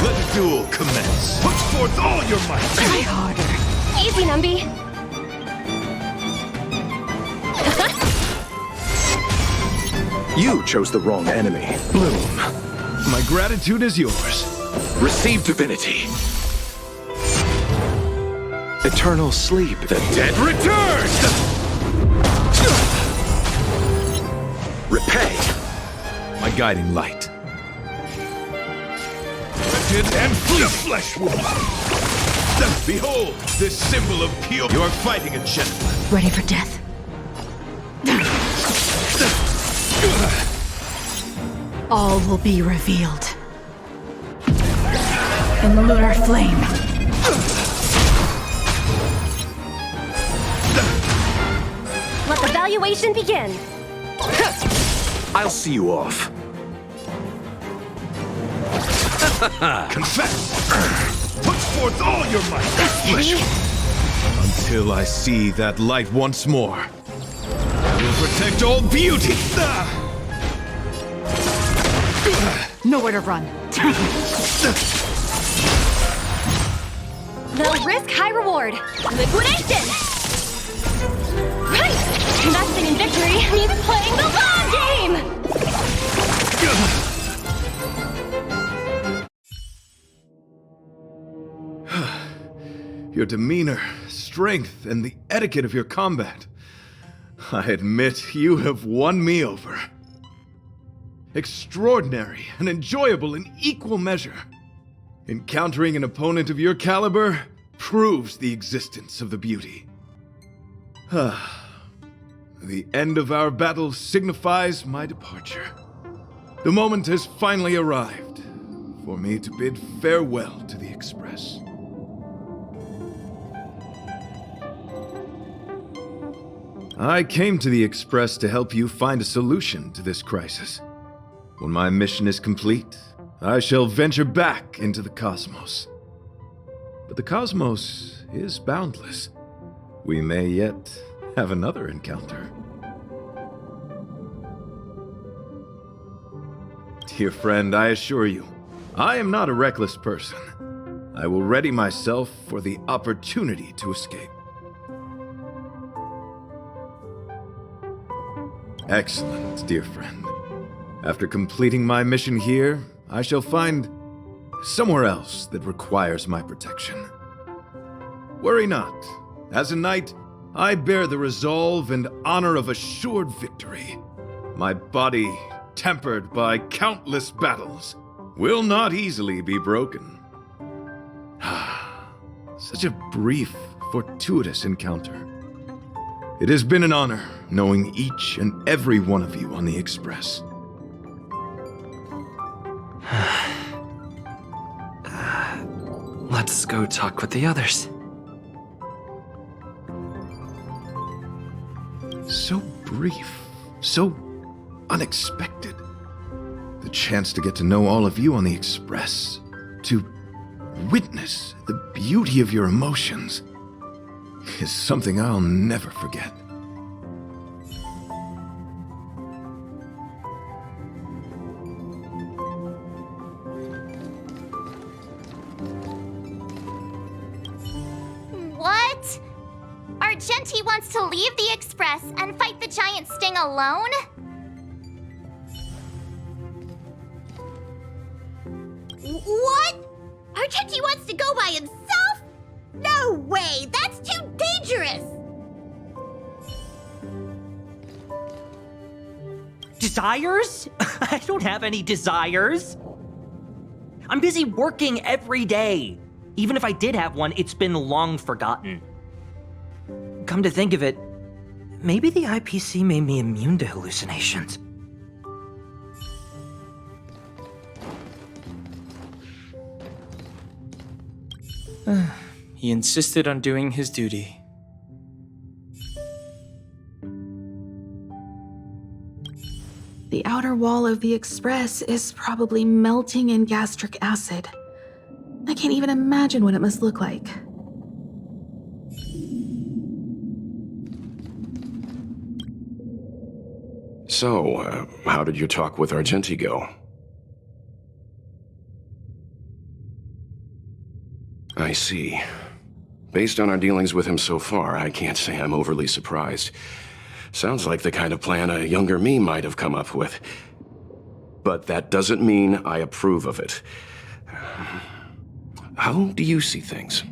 Let the duel commence. Put forth all your might. Try harder. Easy, Numby. You chose the wrong enemy. Bloom. My gratitude is yours. Receive divinity. Eternal sleep. The dead return! Repay. My guiding light. Wretched and fleeting. Flesh wound. Behold, this symbol of pure... You are fighting a gentleman. Ready for death. All will be revealed. In lunar flame. Let the valuation begin. I'll see you off. Confess! Put forth all your might! Flesh! Until I see that light once more. I will protect all beauty! Nowhere to run. The risk, high reward. Liquidation! Right! Investing in victory means playing the long game! Your demeanor, strength, and the etiquette of your combat. I admit you have won me over. Extraordinary and enjoyable in equal measure. Encountering an opponent of your caliber proves the existence of the beauty. The end of our battle signifies my departure. The moment has finally arrived for me to bid farewell to the Express. I came to the Express to help you find a solution to this crisis. When my mission is complete, I shall venture back into the cosmos. But the cosmos is boundless. We may yet have another encounter. Dear friend, I assure you, I am not a reckless person. I will ready myself for the opportunity to escape. Excellent, dear friend. After completing my mission here, I shall find somewhere else that requires my protection. Worry not. As a knight, I bear the resolve and honor of assured victory. My body, tempered by countless battles, will not easily be broken. Such a brief, fortuitous encounter. It has been an honor knowing each and every one of you on the Express. Let's go talk with the others. So brief, so unexpected. The chance to get to know all of you on the Express, to witness the beauty of your emotions, is something I'll never forget. What? Argenti wants to leave the Express and fight the giant Sting alone? What? Argenti wants to go by himself? No way! That's too dangerous! Desires? I don't have any desires. I'm busy working every day. Even if I did have one, it's been long forgotten. Come to think of it, maybe the IPC made me immune to hallucinations. He insisted on doing his duty. The outer wall of the Express is probably melting in gastric acid. I can't even imagine what it must look like. So, how did your talk with Argenti go? I see. Based on our dealings with him so far, I can't say I'm overly surprised. Sounds like the kind of plan a younger me might have come up with. But that doesn't mean I approve of it. How do you see things?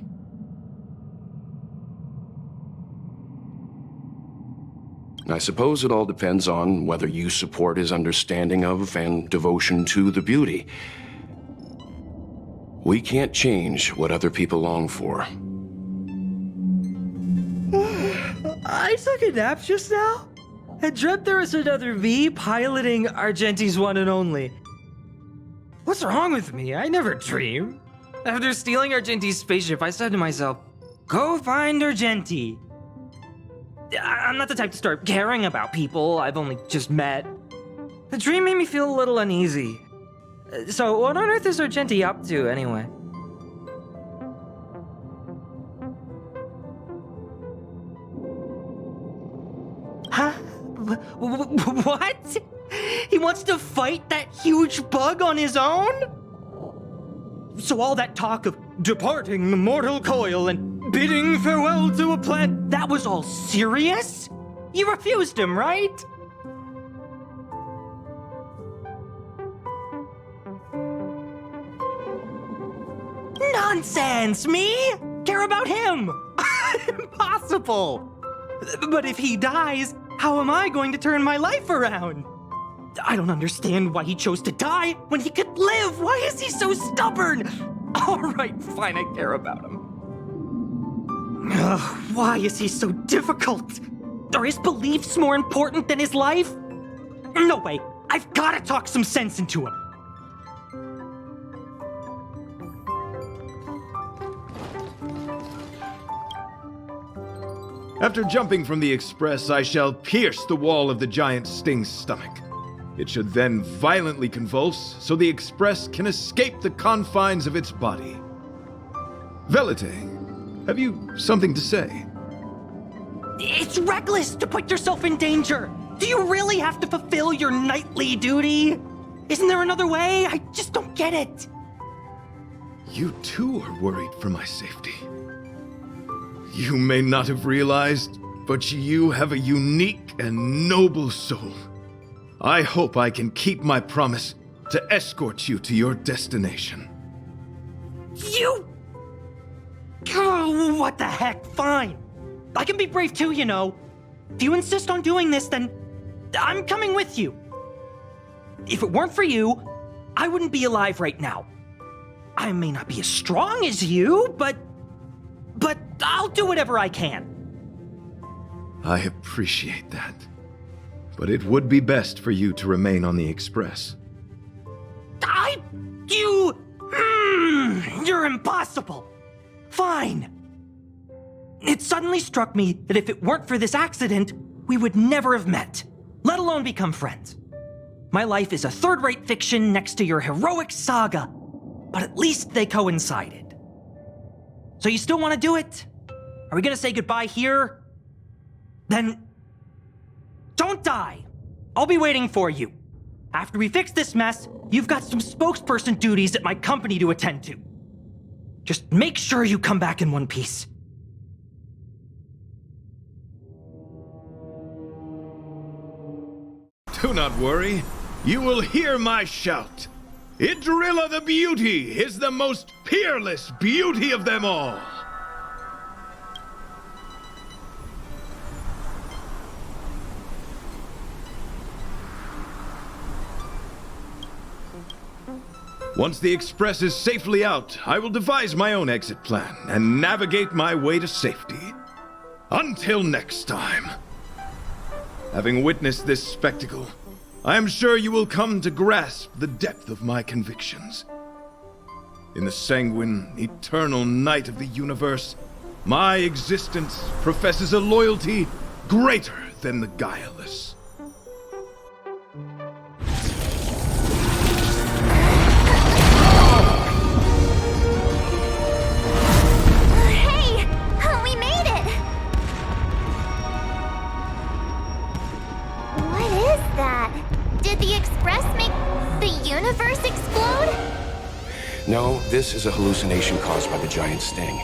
I suppose it all depends on whether you support his understanding of and devotion to the beauty. We can't change what other people long for. I took a nap just now. I dreamt there was another me piloting Argenti's one and only. What's wrong with me? I never dream. After stealing Argenti's spaceship, I said to myself, go find Argenti. I'm not the type to start caring about people I've only just met. The dream made me feel a little uneasy. So what on earth is Argenti up to, anyway? Huh? What? He wants to fight that huge bug on his own? So all that talk of departing the mortal coil and bidding farewell to a plant, that was all serious? You refused him, right? Nonsense! Me? Care about him? Impossible! But if he dies, how am I going to turn my life around? I don't understand why he chose to die when he could live. Why is he so stubborn? All right, fine, I care about him. Ugh, why is he so difficult? Are his beliefs more important than his life? No way, I've gotta talk some sense into him. After jumping from the express, I shall pierce the wall of the giant sting's stomach. It should then violently convulse, so the express can escape the confines of its body. Velite, have you something to say? It's reckless to put yourself in danger. Do you really have to fulfill your knightly duty? Isn't there another way? I just don't get it. You too are worried for my safety. You may not have realized, but you have a unique and noble soul. I hope I can keep my promise to escort you to your destination. You... Oh, what the heck? Fine. I can be brave too, you know. If you insist on doing this, then I'm coming with you. If it weren't for you, I wouldn't be alive right now. I may not be as strong as you, but I'll do whatever I can. I appreciate that. But it would be best for you to remain on the express. You're impossible. Fine. It suddenly struck me that if it weren't for this accident, we would never have met, let alone become friends. My life is a third-rate fiction next to your heroic saga, but at least they coincided. So you still want to do it? Are we gonna say goodbye here? Then don't die. I'll be waiting for you. After we fix this mess, you've got some spokesperson duties at my company to attend to. Just make sure you come back in one piece. Do not worry. You will hear my shout. Idrilla the Beauty is the most peerless beauty of them all. Once the express is safely out, I will devise my own exit plan and navigate my way to safety. Until next time. Having witnessed this spectacle, I am sure you will come to grasp the depth of my convictions. In the sanguine, eternal night of the universe, my existence professes a loyalty greater than the guileless. Universe explode? No, this is a hallucination caused by the giant sting.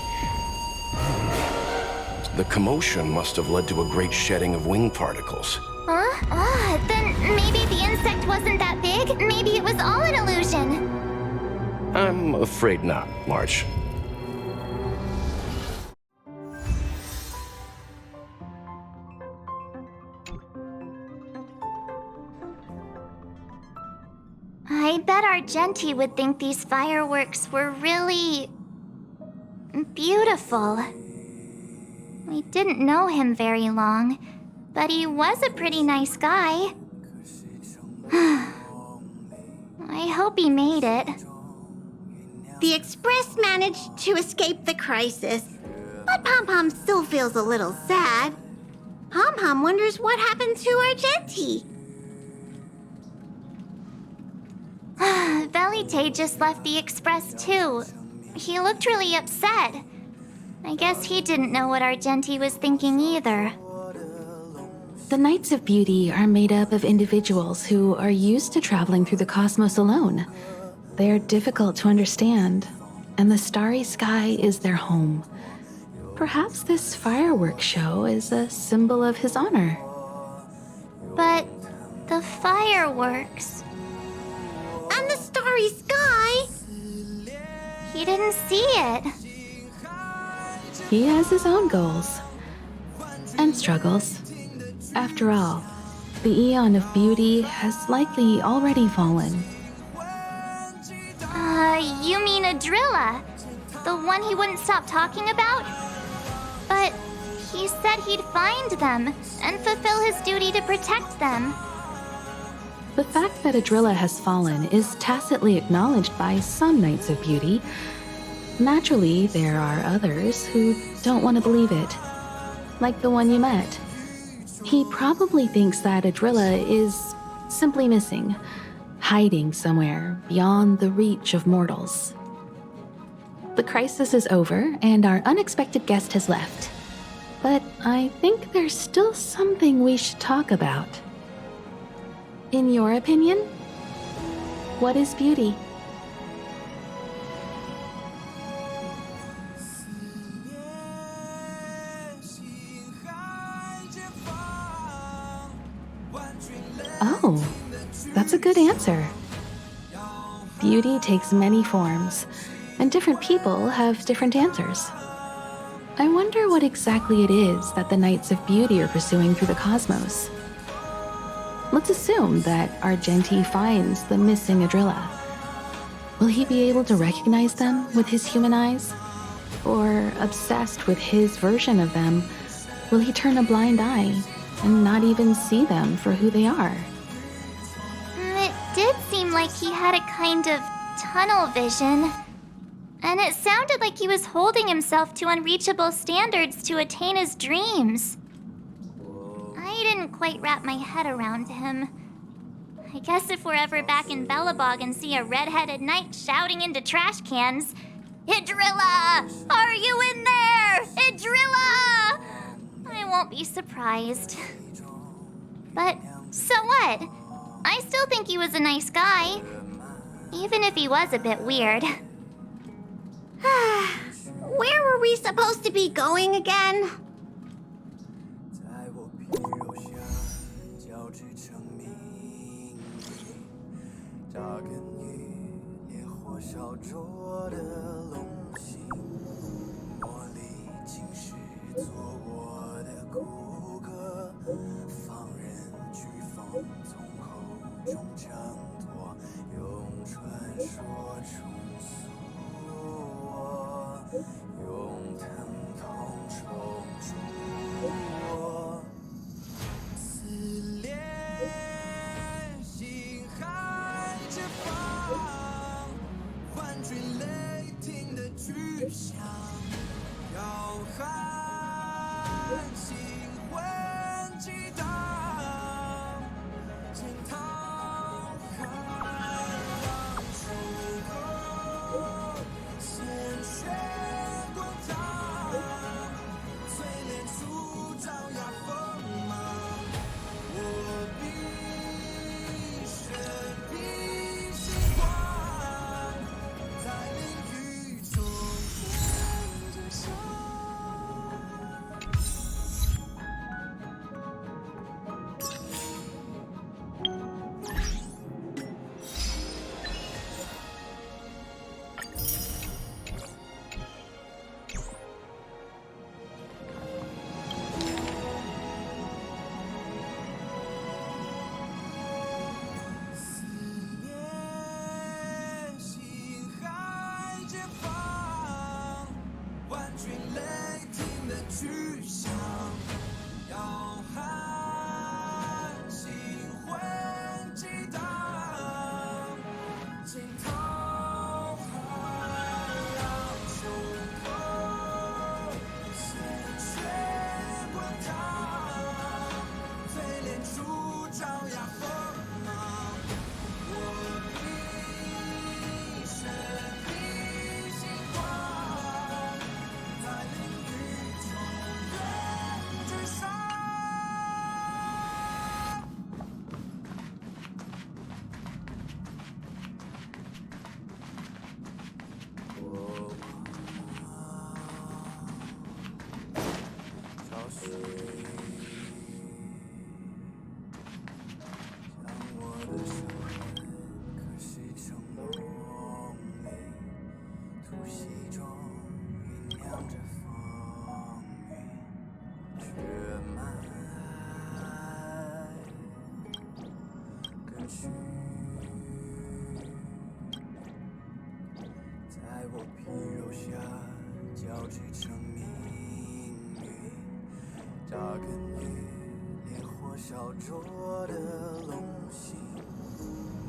The commotion must have led to a great shedding of wing particles. Huh? Then maybe the insect wasn't that big? Maybe it was all an illusion? I'm afraid not, March. I bet Argenti would think these fireworks were really... beautiful. We didn't know him very long, but he was a pretty nice guy. I hope he made it. The Express managed to escape the crisis, but Pom Pom still feels a little sad. Pom-Pom wonders what happened to Argenti. Velite just left the Express too. He looked really upset. I guess he didn't know what Argenti was thinking either. The Knights of Beauty are made up of individuals who are used to traveling through the cosmos alone. They are difficult to understand, and the starry sky is their home. Perhaps this fireworks show is a symbol of his honor. But the fireworks... And the starry sky? He didn't see it. He has his own goals and struggles. After all, the Eon of Beauty has likely already fallen. You mean Adrilla? The one he wouldn't stop talking about? But he said he'd find them and fulfill his duty to protect them. The fact that Adrilla has fallen is tacitly acknowledged by some Knights of Beauty. Naturally, there are others who don't want to believe it. Like the one you met. He probably thinks that Adrilla is simply missing, hiding somewhere beyond the reach of mortals. The crisis is over, and our unexpected guest has left. But I think there's still something we should talk about. In your opinion, what is beauty? Oh, that's a good answer. Beauty takes many forms, and different people have different answers. I wonder what exactly it is that the Knights of Beauty are pursuing through the cosmos. Let's assume that Argenti finds the missing Adrilla. Will he be able to recognize them with his human eyes? Or, obsessed with his version of them, will he turn a blind eye and not even see them for who they are? It did seem like he had a kind of tunnel vision. And it sounded like he was holding himself to unreachable standards to attain his dreams. I didn't quite wrap my head around him. I guess if we're ever back in Belobog and see a red-headed knight shouting into trash cans, "Idrilla! Are you in there? Idrilla!" I won't be surprised. But so what? I still think he was a nice guy, even if he was a bit weird. Where were we supposed to be going again? 去，在我皮肉下交织成命运，扎根于烈火烧灼的龙心，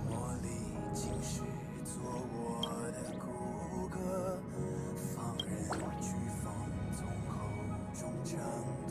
魔力侵蚀做我的骨骼，放任飓风从口中挣脱。